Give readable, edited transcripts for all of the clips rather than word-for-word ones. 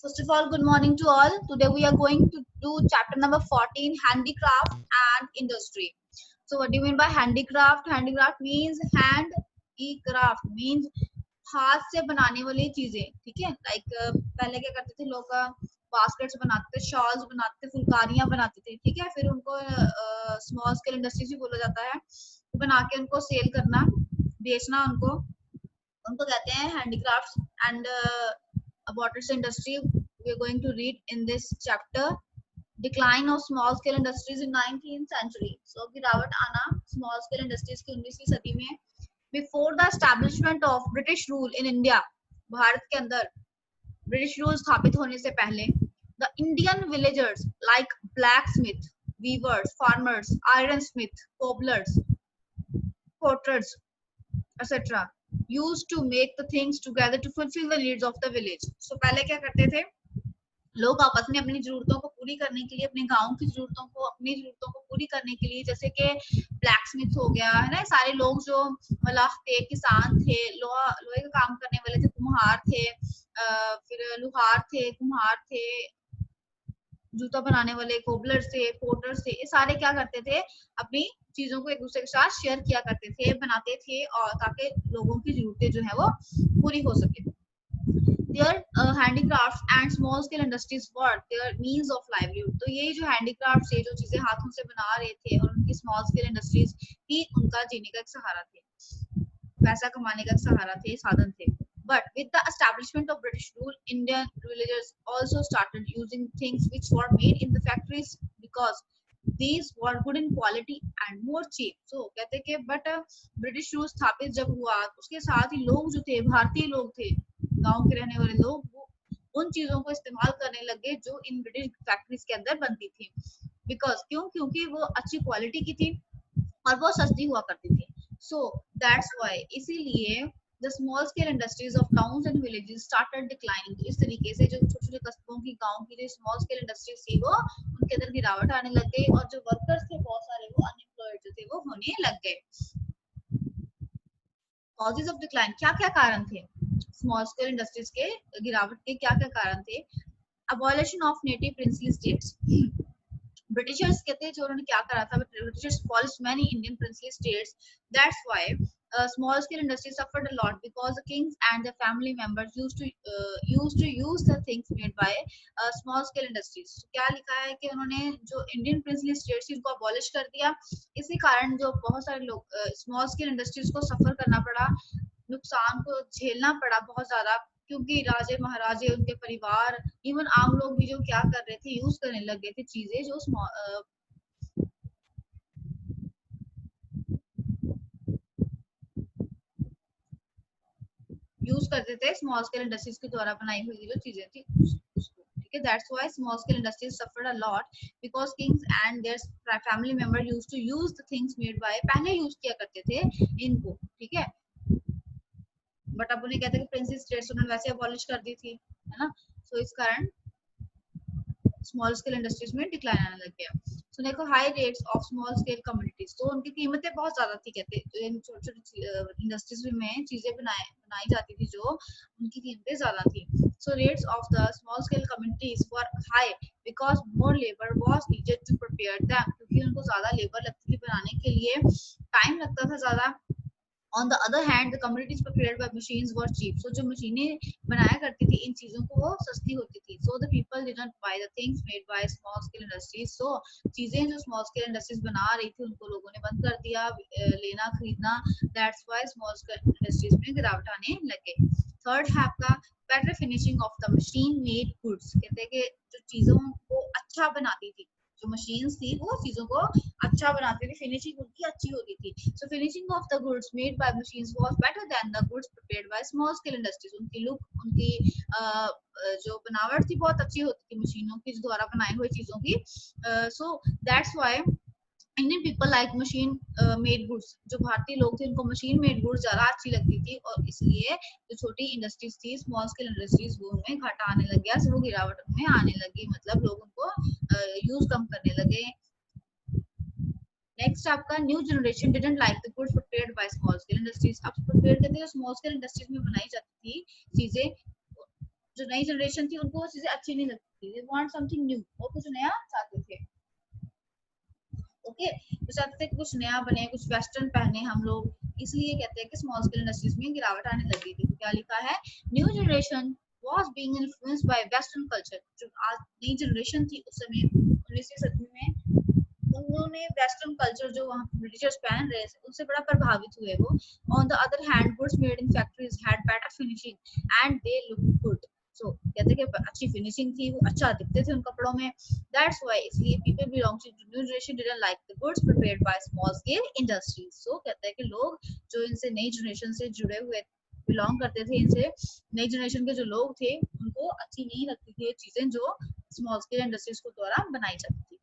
First of all, good morning to all. Today we are going to do chapter number 14, handicraft and industry. So what do you mean by handicraft? Handicraft means hand e craft means हाथ से बनाने वाली चीजें, ठीक है। Like पहले क्या करते थे लोग, बास्केट्स बनाते थे, शॉल्स बनाते थे, फुलकारियां बनाते थे, ठीक है। फिर उनको स्मॉल स्केल इंडस्ट्रीज भी बोला जाता है। बना के उनको सेल करना, बेचना, उनको उनको कहते हैं handicrafts. And about its industry we are going to read in this chapter. Decline of small scale industries in 19th century. So गिरावट आना small scale industries की 19वीं सदी में. Before the establishment of British rule in India, Bharat के अंदर British rule स्थापित होने से पहले, the Indian villagers like blacksmith, weavers, farmers, ironsmith, cobblers, potters, etc. used to make the things together to fulfill the needs of the village. So पहले क्या करते थे लोग आपस में अपनी जरूरतों को पूरी करने के लिए, अपने गांव की जरूरतों को, अपनी जरूरतों को पूरी करने के लिए, जैसे कि ब्लैकस्मिथ हो गया है ना, सारे लोग जो मलाह थे, किसान थे, लोहे का काम करने वाले थे, कुम्हार थे, फिर लुहार थे, कुम्हार थे, जूता बनाने वाले कोबलर्स थे, पोर्टर्स थे, ये सारे क्या करते थे, अपनी चीजों को एक दूसरे के साथ शेयर किया करते थे, बनाते थे, और ताकि लोगों की जरूरतें जो है वो पूरी हो सके. Their handicrafts and small scale industries were their means of livelihood. तो ये जो handicrafts है, जो चीजें हाथों से बना रहे थे, और उनकी small scale industries ही उनका जीने का एक सहारा थे, पैसा कमाने का एक सहारा थे, साधन थे. But with the establishment of British rule, Indian villagers also started using things which were made in the factories because these were good in quality and more cheap. So कहते कि but British rule स्थापित जब हुआ, उसके साथ ही लोग जो थे, भारतीय लोग थे, गांव के रहने वाले लोग, वो उन चीजों को इस्तेमाल करने लगे जो इन ब्रिटिश फैक्ट्रीज के अंदर बनती थी. बिकॉज क्योंकि वो अच्छी क्वालिटी की थी और वो सस्ती हुआ करती थी. सो दैट्स व्हाई, इसीलिए the small scale industries of towns and villages started declining. तो इस तरीके से जो छोटे छोटे कस्बों की, गांव की जो small scale industries थी, वो उनके अंदर गिरावट आने लग गई, और जो वर्कर्स थे बहुत सारे, वो अनएम्प्लॉयड जो थे वो होने लग गए. कॉजेज ऑफ डिक्लाइन, क्या क्या कारण थे स्मॉल स्केल इंडस्ट्रीज के गिरावट के, क्या क्या कारण थे. Abolition of native princely states. Britishers कहते हैं जो उन्होंने क्या करा था, Britishers abolished many Indian princely states. That's why small scale industries suffered a lot because the kings and their family members used to use the things made by small scale industries. क्या लिखा है कि उन्होंने जो Indian princely states थी उनको abolish कर दिया. इसी कारण जो बहुत सारे लोग स्मॉल स्केल इंडस्ट्रीज को सफर करना पड़ा, नुकसान को झेलना पड़ा बहुत ज्यादा, क्योंकि राजे महाराजे, उनके परिवार, इवन आम लोग भी जो क्या कर रहे थे, यूज करने लग गए थे चीजें जो यूज करते थे स्मॉल स्केल इंडस्ट्रीज के द्वारा बनाई हुई जो चीजें थी उसको, ठीक है. That's why small scale industries suffered a lot because kings and their family member used to use the things made by, पहले यूज किया करते थे इनको, ठीक है. बट अब उन्हें कहते हैं कि प्रिंसेस स्टेट्स उन्होंने वैसे अबॉलिश कर दी थी, है ना. सो इस कारण स्मॉल स्केल इंडस्ट्रीज में डिक्लाइन आने लग गया. सो देखो, high rates of small scale communities, तो उनकी कीमतें बहुत ज्यादा थी, कहते छोटे छोटे इंडस्ट्रीज में चीजें बनाई जाती थी, जो उनकी कीमतें ज्यादा थी. So rates of the small scale communities were high because more labour was needed to prepare them, क्योंकि उनको ज्यादा लेबर लगती थी बनाने के लिए, टाइम लगता था ज्यादा. On the other hand, the communities prepared by machines were cheap. So जो मशीनें बनाया करती थी इन चीजों को, वो सस्ती होती थी. So the people did not buy the things made by small scale industries. So चीजें जो small scale industries बना रही थी, उनको लोगों ने बंद कर दिया लेना खरीदना. That's why small scale industries में गिरावट आने लगे. थर्ड है आपका better finishing of the machine made goods. कहते हैं कि जो चीजों को अच्छा बनाती थी, जो मशीन्स थी, वो चीजों को अच्छा बनाती थी, फिनिशिंग उनकी अच्छी होती थी. So finishing of the goods made by machines was better than the goods prepared by small scale industries. उनकी लुक, उनकी जो बनावट थी, बहुत अच्छी होती थी मशीनों की द्वारा बनाई हुई चीजों की. So that's why Indian people like machine made goods. जो भारतीय लोग थे, उनको मशीन मेड गुड्स ज्यादा अच्छी लगती थी, और इसलिए जो छोटी इंडस्ट्रीज थी, स्मॉल स्केल इंडस्ट्रीज, वो उनमें घाटा आने लग गया, वो गिरावट में आने लगी, मतलब लोग उनको यूज कम करने लगे. नेक्स्ट आपका new generation didn't like the goods prepared by small scale industries. अब प्रिपेयर करते हैं स्मॉल स्केल इंडस्ट्रीज में बनाई जाती थी चीजें, जो नई जनरेशन थी उनको वो चीजें अच्छी नहीं लगती थी, दे वांट समथिंग न्यू, वो कुछ नया चाहते थे। ओके, तो चाहते थे कि कुछ नया बने, कुछ वेस्टर्न पहने हम लोग, इसलिए कहते हैं कि स्मॉल स्केल इंडस्ट्रीज में गिरावट आने लगी थी। तो क्या लिखा है, new generation was being influenced by western culture। जो आज नई जनरेशन थी उस समय 19वीं सदी में, उन्होंने वेस्टर्न कल्चर जो वहाँ ब्रिटिशर्स पहन रहे थे उनसे बड़ा प्रभावित हुए वो। On the other hand goods made in factories had better finishing and they look good. So कहते हैं कि अच्छी फिनिशिंग थी, वो अच्छा दिखते थे उन कपड़ों में। दैट्स व्हाई, इसलिए people belong to new generation didn't like the goods prepared by small scale industries. So कहते हैं कि लोग जो इनसे नई जनरेशन से जुड़े हुए बिलोंग करते थे, इनसे नई जनरेशन के जो लोग थे उनको अच्छी नहीं लगती थी ये चीजें जो स्मॉल स्केल इंडस्ट्रीज को द्वारा बनाई जाती थी।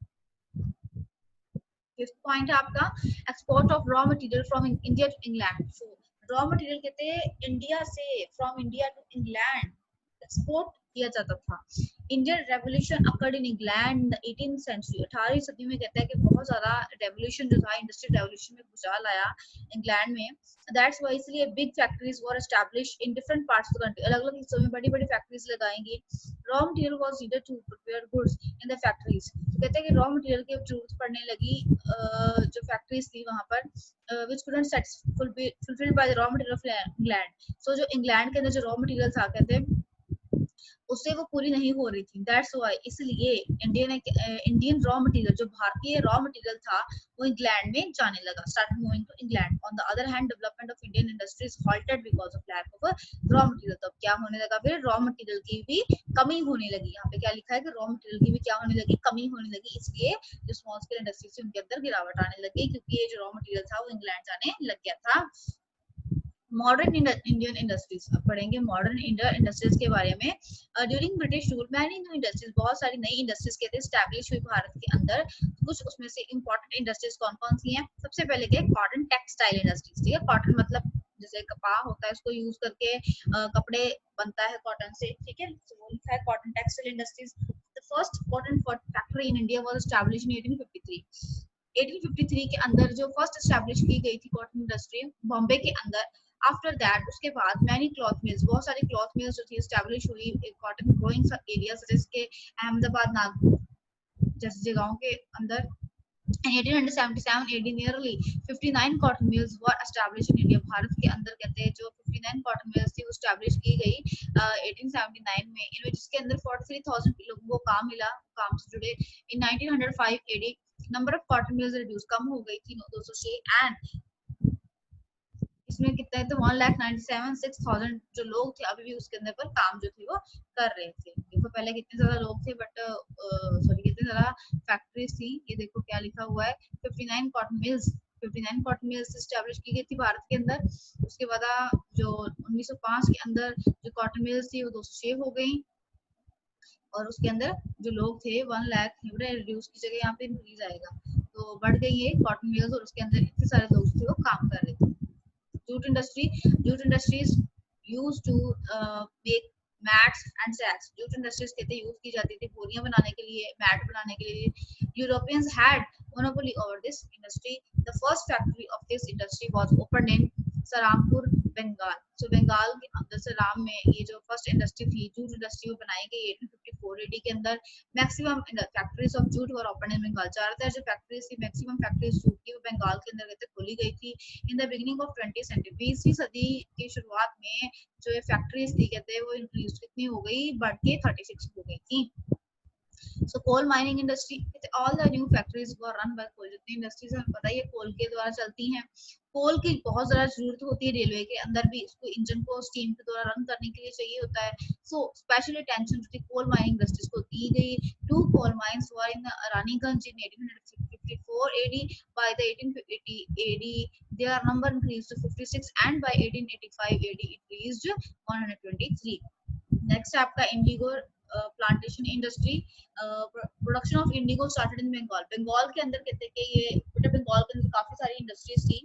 फिफ्थ पॉइंट है आपका, export of raw material from India to England. So raw material कहते हैं इंडिया से, from India to England export किया जाता था। Indian revolution occurred in England in the 18th century. 18वीं सदी में कहता है कि बहुत ज्यादा रेवोल्यूशन जो था, इंडस्ट्रियल रेवोल्यूशन में भूचाल आया इंग्लैंड में। दैट्स व्हाई, इसलिए big factories were establish in different parts of the country. अलग अलग हिस्सों में बड़ी बड़ी फैक्ट्रीज लगाएंगी। Raw material was needed to prepare goods in the factories. तो कहते हैं कि रॉ मटेरियल की जरूरत पड़ने लगी जो फैक्ट्रीज थी वहां पर, which couldn't fulfilled by the raw material of England। So जो इंग्लैंड के अंदर जो रॉ मटेरियल था, कहते हैं उससे वो पूरी नहीं हो रही थी। दैट्स व्हाई, इसलिए इंडियन रॉ मटेरियल, जो भारतीय रॉ मटेरियल था, वो इंग्लैंड में जाने लगा, start moving to England. On the other hand, development of Indian industries halted because of lack of raw material. तब क्या होने लगा, फिर रॉ मटेरियल की भी कमी होने लगी। यहाँ पे क्या लिखा है कि रॉ मटेरियल की भी क्या होने लगी, कमी होने लगी। इसलिए जो स्मॉल स्केल इंडस्ट्रीज थी उनके अंदर गिरावट आने लगी, क्योंकि ये जो रॉ मटेरियल था वो इंग्लैंड जाने लग गया था। मॉडर्न इंडियन इंडस्ट्रीज, अब पढ़ेंगे मॉडर्न इंडियन इंडस्ट्रीज के बारे में। During British rule many new industries, बहुत सारी नई इंडस्ट्रीज कहते हैं स्टैब्लिश हुई भारत के अंदर। कुछ उसमें से इंपॉर्टेंट इंडस्ट्रीज कौन कौन सी हैं, सबसे पहले क्या, कॉटन टेक्सटाइल इंडस्ट्रीज। ठीक है, कॉटन मतलब जैसे कपड़ा होता है, उसको यूज करके कपड़े बनता है कॉटन से। ठीक है, तो वो लिखा है cotton textile industries. The first cotton factory in India was established in 1853। 1853 के अंदर जो फर्स्ट एस्टैब्लिश की गई थी कॉटन इंडस्ट्री बॉम्बे के अंदर। आफ्टर दैट, उसके बाद मैनी क्लॉथ मिल्स, बहुत सारी क्लॉथ मिल्स जो थी एस्टैब्लिश हुई कॉटन ग्रोइंग एरियाज जैसे अहमदाबाद, नागपुर जैसी जगहों के अंदर। In 1877 AD, nearly 59 cotton mills were established in India। Bharat के अंदर कहते हैं जो 59 cotton mills थी वो establish की गई 1879 में, इनमें जिसके अंदर 43,000 लोगों को काम मिला, काम से जुड़े। In 1905 AD, number of cotton mills reduced, कम हो गई थी 206, and इसमें कितना है तो 1,97,600 जो लोग थे अभी भी उसके अंदर पर काम जो थे वो कर रहे थे। देखो पहले कितने ज्यादा लोग थे, बट सॉरी कितने ज्यादा फैक्ट्रीज थी। ये देखो क्या लिखा हुआ है, 59 cotton mills, 59 cotton mills establish की गई थी भारत के अंदर। उसके बाद जो 1905 के अंदर जो कॉटन मिल्स थी वो 206 हो गई, और उसके अंदर जो लोग थे 1 लाख रिड्यूस की जगह यहाँ पे इंक्रीज आएगा, तो बढ़ गई है कॉटन मिल्स, और उसके अंदर इतने सारे लोग थे वो काम कर रहे थे। jute industries used to make mats and sacks। jute industries कहते यूज की जाती थी बोरियां बनाने के लिए, मैट बनाने के लिए। Europeans had monopoly over this industry। the first factory of this industry was opened in सरामपुर, Bengal. सो बंगाल के अंदर सराम में ये जो फर्स्ट इंडस्ट्री थी जूट इंडस्ट्री वो बनाई गई 1854 AD के अंदर। Maximum factories of jute were open in Bengal. ज्यादातर जो फैक्ट्रीज थी, मैक्सिमम फैक्ट्रीज जूट की वो बंगाल के अंदर कहते खोली गई थी। In the beginning of 20th century, 20वीं सदी की शुरुआत में जो ये फैक्ट्रीज थी कहते हैं वो इंक्रीज कितनी हो गई, बढ़ के 36 हो गई थी। So coal mining industry, all the new factories were run by coal। जितनी इंडस्ट्रीज हमें पता ही है कोल के द्वारा चलती हैं। कोल की बहुत ज्यादा जरूरत होती है, रेलवे के अंदर भी इसको इंजन को स्टीम के द्वारा रन करने के लिए चाहिए होता है। So special attention to coal mining industries को दी गई। 2 coal mines were in Raniganj in 1854 AD। by the 1880 AD their number increased to 56, and by 1885 AD it reached 123। Next आपका indigo plantation industry. Production of indigo started in Bengal. Bengal के अंदर कहते हैं कि ये बंगाल के अंदर काफी सारी इंडस्ट्रीज थी,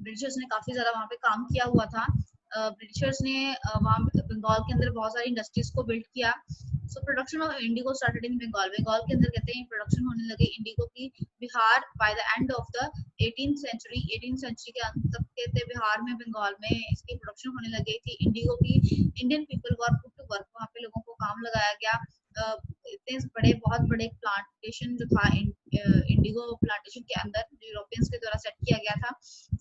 ब्रिटिशर्स ने काफी ज्यादा वहां पे काम किया हुआ था। ब्रिटिशर्स ने वहां बंगाल के अंदर बहुत सारी इंडस्ट्रीज को बिल्ड किया। So production of indigo started in Bengal, Bengal के अंदर कहते हैं प्रोडक्शन होने लगे इंडिगो की Bihar by the end of the 18th century, 18th century के अंत तक कहते बिहार में बंगाल में इसकी प्रोडक्शन होने लगी थी इंडिगो की। Indian people were put to work, वहाँ पे लोगों को काम लगाया गया। इतने बड़े बहुत बड़े प्लांटेशन जो था इंडिगो प्लांटेशन के अंदर यूरोपियंस के द्वारा सेट किया गया था।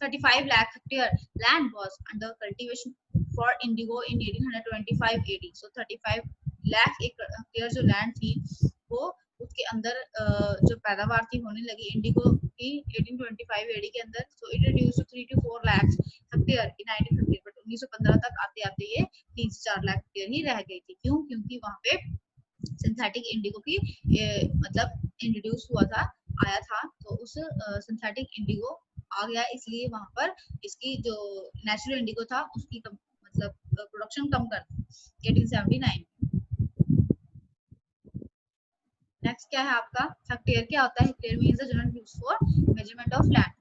35 lakh hectare land was under cultivation for Indigo in 1825 AD। So 35 lakh hectare जो लैंड थी वो उसके अंदर जो पैदावार थी होने लगी इंडिगो की 1825 AD के अंदर। So it reduce to 3 to 4 lakh hectare in 1950, but 1915 तक आते आते ये 3 से 4 लाख हेक्टेयर ही रह गई थी। क्यों? क्योंकि वहां पे सिंथेटिक इंडिगो की मतलब इंट्रोड्यूस हुआ था, आया था, तो उस सिंथेटिक इंडिगो आ गया, इसलिए वहां पर इसकी जो नेचुरल इंडिगो था उसकी मतलब प्रोडक्शन कम कर दी 1879। नेक्स्ट क्या है आपका हेक्टेयर, क्या होता है hectare? Means the general use for measurement of land.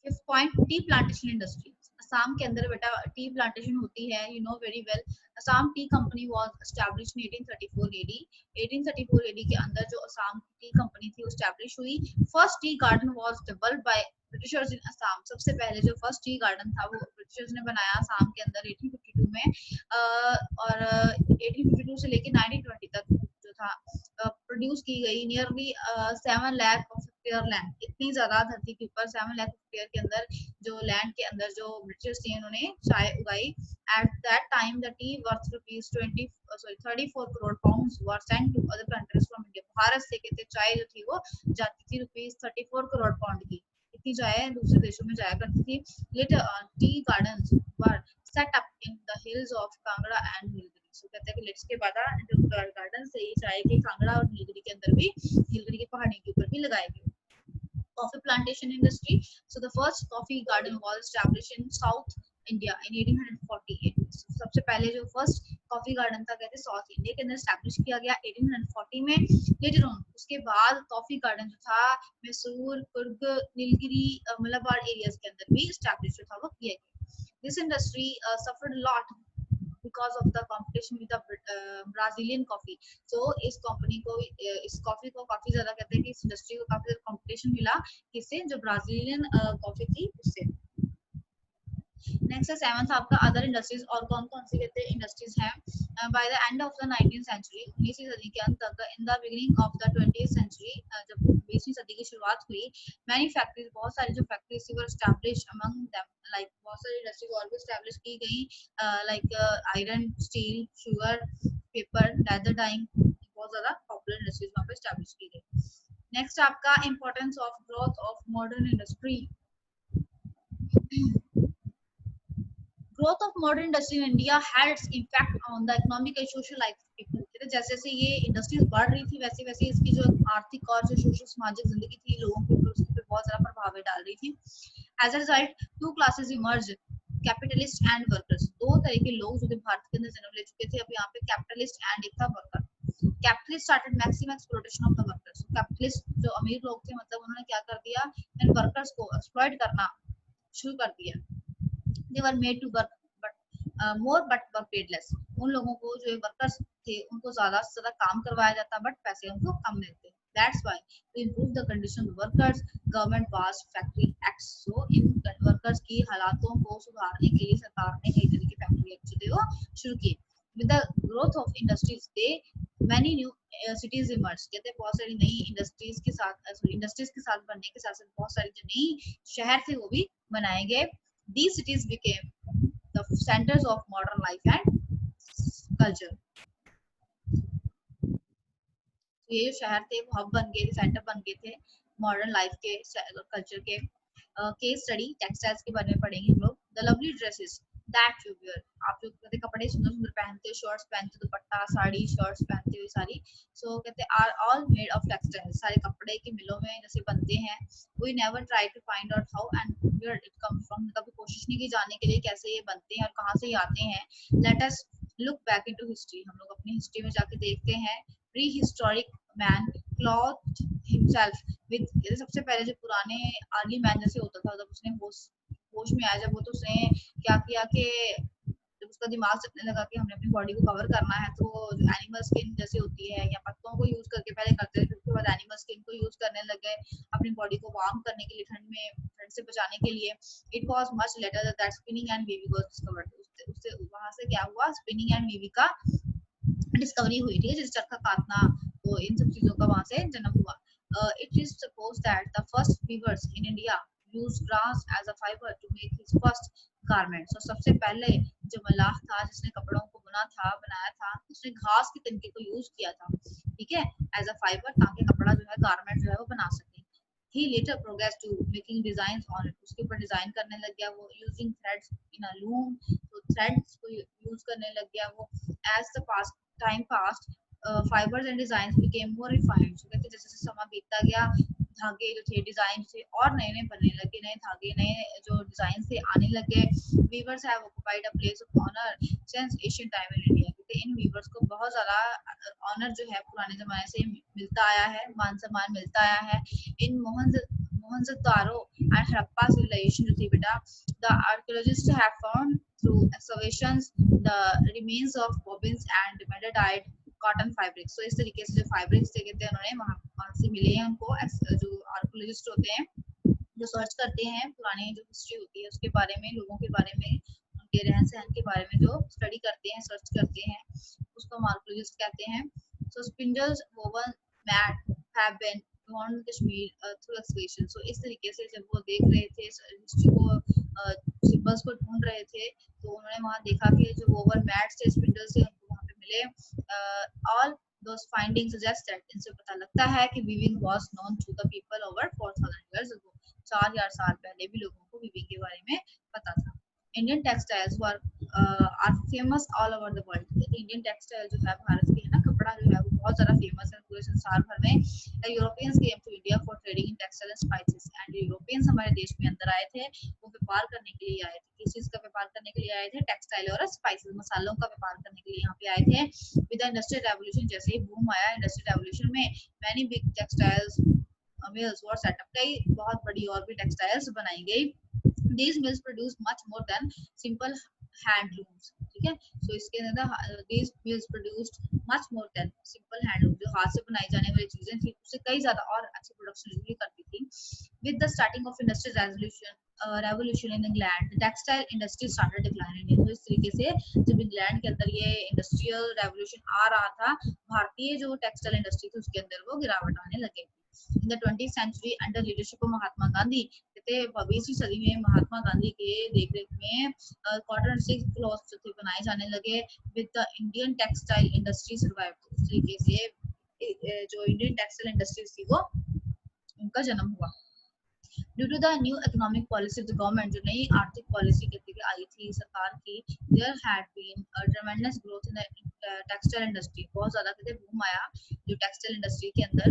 5th point, tea plantation industry. Assam के अंदर बेटा टी प्लांटेशन होती है, you know very well. Assam T company was established in 1834 AD। 1834 AD के अंदर जो असम टी कंपनी थी एस्टैब्लिश हुई। First tea garden was developed by Britishers इन असम। सबसे पहले जो फर्स्ट टी गार्डन था वो ब्रिटिशर्स ने बनाया असम के अंदर 1852 में। और 1852 से लेके 1920 तक जो था प्रोड्यूस की गई nearly 7 lakh of hectare land. इतनी ज्यादा धरती के ऊपर 7 लाख हेक्टेयर के अंदर जो लैंड के अंदर जो ब्रिटिशर्स थे उन्होंने चाय उगाई। At that time the tea worth rupees 34 crore pounds were sent to other countries from India. Bharat से कहते चाय जो थी वो जाती थी रुपीज 34 करोड़ पाउंड की, इतनी चाय दूसरे देशों में जाया करती थी। Later tea gardens were set up in the hills of Kangra and Nilgiri. So कहते हैं कि लेट्स के बाद जो गार्डन से ही चाय के कांगड़ा और नीलगिरी के अंदर भी, नीलगिरी की पहाड़ी के ऊपर भी लगाए गए। Coffee plantation industry. So the first coffee garden was established in South India in 1848. So, सबसे पहले जो फर्स्ट कॉफी गार्डन था कहते साउथ इंडिया के अंदर स्टैब्लिश किया गया 1840 में। लेटर ऑन उसके बाद कॉफी गार्डन जो था मैसूर, कुर्ग, नीलगिरी, मलाबार एरियाज के अंदर भी स्टैब्लिश जो था वो किया गया। This industry suffered a lot because of the competition with the Brazilian coffee. So इस कंपनी को इस कॉफी को काफी ज्यादा कहते हैं कि इस इंडस्ट्री को काफी ज्यादा कंपटीशन मिला, किससे? जो ब्राजीलियन कॉफी थी उससे। नेक्स्ट है 7th आपका अदर इंडस्ट्रीज। और कौन कौन सी कहते हैं इंडस्ट्रीज हैं? By the end of the 19th century, 19वीं सदी के अंत तक, in the beginning of the 20th century, जब 20वीं सदी की शुरुआत हुई, मैनी फैक्ट्रीज, बहुत सारी जो फैक्ट्रीज थी वो एस्टैब्लिश अमंग देम, लाइक बहुत सारी इंडस्ट्रीज और भी एस्टैब्लिश की गई, like iron, steel, sugar, paper, leather dyeing, बहुत ज्यादा पॉपुलर इंडस्ट्रीज वहां पे एस्टैब्लिश की गई। नेक्स्ट आपका importance of growth of modern industry. Growth of modern industry in India had its impact on the economic and social life of people. जैसे जैसे ये इंडस्ट्रीज बढ़ रही थी वैसे वैसे इसकी जो आर्थिक और जो सोशल सामाजिक जिंदगी थी लोगों के ऊपर उसके बहुत ज्यादा प्रभाव डाल रही थी। As a result two classes emerge, capitalist and workers. दो तरह के लोग जो भारत के अंदर जन्म ले चुके थे, अब यहाँ पे कैपिटलिस्ट एंड एक था worker. Capitalist started maximum exploitation of the workers. Capitalist जो अमीर लोग थे मतलब उन्होंने क्या कर दिया, इन वर्कर्स को एक्सप्लॉयट करना शुरू कर दिया। They were made to work but more but were paid less. उन लोगों को जो वर्कर्स थे उनको ज्यादा से ज्यादा काम करवाया जाता बट पैसे उनको कम मिलते। That's why to improve the condition of workers, government passed factory acts. So in workers की हालातों को सुधारने के लिए सरकार ने कई तरह की फैक्ट्री एक्ट जो थे वो शुरू किए। With the growth of industries, they many new cities emerged. कहते हैं बहुत सारी नई इंडस्ट्रीज के साथ, इंडस्ट्रीज के साथ बनने के साथ साथ बहुत सारी जो नई शहर थे वो भी बनाए गए। These cities became the centers of modern life and culture. ये जो शहर थे वो हब बन गए थे, सेंटर बन गए थे मॉडर्न लाइफ के, कल्चर के। केस स्टडी टेक्सटाइल्स के बारे में पढ़ेंगे हम लोग। The lovely dresses that you wear, आप जो कहते कपड़े सुंदर सुंदर पहनते हो, शर्ट्स पहनते हो, दुपट्टा, साड़ी, शर्ट्स पहनते हो सारी, सो कहते are all made of textiles. सारे कपड़े की मिलों में जैसे बनते हैं। We never try to find out how and where it come from, कभी कोशिश नहीं की जाने के लिए कैसे ये बनते हैं और कहाँ से ये आते हैं। Let us look back into history, हम लोग अपनी हिस्ट्री में जाके देखते हैं। Pre historic man cloth himself with, सबसे पहले जो पुराने अर्ली मैन जैसे होता था, जब उसने होश में आया, जब वो तो उसने क्या किया कि जब उसका दिमाग चलने लगा कि हमने अपनी बॉडी को कवर करना है, तो एनिमल स्किन जैसे होती है या पत्तों को यूज करके पहले करते थे, फिर उसके बाद एनिमल स्किन को यूज करने लगे अपनी बॉडी को वार्म करने के लिए, ठंड से बचाने के लिए। It was much later that spinning and weaving was discovered. उससे वहां से क्या हुआ, स्पिनिंग एंड वीविंग का डिस्कवरी हुई थी, जैसे चरखा काटना, तो इन सब चीजों का वहां से जन्म हुआ। It is suppose that the first weavers in India use grass as a fibre to make his first garment. तो सबसे पहले जो मल्लाह था जिसने कपड़ों को बनाया था, उसने घास के तनके को यूज किया था, ठीक है, एज अ फाइबर, ताकि कपड़ा जो है गारमेंट जो है वो बना सके। He later progressed to making designs on it. उसके ऊपर डिजाइन करने लग गया वो, using threads in a loom, तो threads को यूज करने लग गया वो। As the time passed, fibers and designs became more refined. So कहते जैसे जैसे समय बीतता गया, धागे जो थे, डिजाइन थे और नए नए बनने लगे, नए धागे, नए जो डिजाइन थे आने लगे। Weavers have occupied a place of honour since Asian time in India. कहते इन वीवर्स को बहुत ज्यादा ऑनर जो है पुराने जमाने से मिलता आया है, मान सम्मान मिलता आया है। इन मोहनजोदारो एंड हड़प्पा civilization जो थी बेटा, the archaeologists have found through excavations the remains of bobbins and dyed cotton fabric. तो इस तरीके से जो फैब्रिक्स थे कहते हैं उन्होंने वहां से मिले हैं उनको। जो आर्कोलॉजिस्ट होते हैं जो सर्च करते हैं पुरानी जो हिस्ट्री होती है उसके बारे में, लोगों के बारे में, उनके रहन सहन के बारे में जो स्टडी करते हैं, सर्च करते हैं, उसको हम आर्कोलॉजिस्ट कहते हैं। So spindles woven mat have been found Kashmir through excavation. So इस तरीके से जब वो देख रहे थे हिस्ट्री को, सिंबल्स को ढूंढ रहे थे, तो उन्होंने वहां देखा कि जो वोवन मैट्स थे, स्पिंडल्स थे, उनको वहां पे मिले। All those findings suggest that इनसे पता लगता है कि weaving was known to the people over 4000 years ago। 4000 साल पहले भी लोगों को weaving के बारे में पता था। Indian textiles are famous all over the world। Indian textile जो है भारत के है ना, कपड़ा जो है वो बहुत ज्यादा फेमस है पूरे संसार भर में। Europeans came to India for trading in textile and spices, and Europeans हमारे देश में अंदर आए थे, वो व्यापार करने के लिए आए थे। किस चीज का व्यापार करने के लिए आए थे? टेक्सटाइल और स्पाइसेस, मसालों का व्यापार करने के लिए यहाँ पे आए थे। विद द इंडस्ट्रियल रेवोल्यूशन, जैसे ही बूम आया इंडस्ट्रियल रेवोल्यूशन में, many big textiles mills were set up, कई बहुत बड़ी और भी टेक्सटाइल्स बनाई गई। These mills produce much more than simple handlooms, ठीक है। सो इसके अंदर these mills produced much more than simple handloom, जो हाथ से बनाई जाने वाली चीजें थी उससे कई ज्यादा और अच्छी प्रोडक्शन भी करती थी। With the starting of industrial revolution in England, the textile industry started declining। तो इस तरीके से जब इंग्लैंड के अंदर ये इंडस्ट्रियल रेवोल्यूशन आ रहा था, भारतीय जो टेक्सटाइल इंडस्ट्री थी उसके अंदर वो गिरावट आने लगे। In the 20th century under leadership of Mahatma Gandhi, कहते 20वीं सदी में महात्मा गांधी के देखरेख में कॉटन सिल्क क्लॉथ जो थे बनाए जाने लगे। With the Indian textile industry survive, इस तरीके से जो इंडियन टेक्सटाइल इंडस्ट्रीज थी वो उनका जन्म हुआ। Due to the new economic policy of the government, जो नई आर्थिक पॉलिसी कहते हैं आई थी सरकार की, there had been a tremendous growth in the textile industry। बहुत ज्यादा कहते हैं बूम आया जो टेक्सटाइल इंडस्ट्री के अंदर।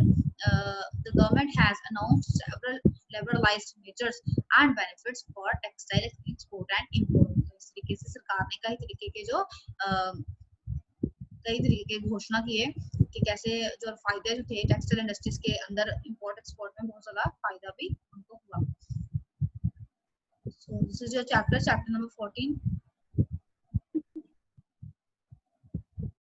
The government has announced several liberalized measures and benefits for textile export and import। इस तरीके से सरकार ने कई तरीके के जो कई तरीके की घोषणा की है कि कैसे जो फायदे जो थे टेक्सटाइल इंडस्ट्रीज के अंदर इंपोर्ट एक्सपोर्ट में बहुत ज्यादा फायदा भी उनको हुआ। So this is your chapter number 14।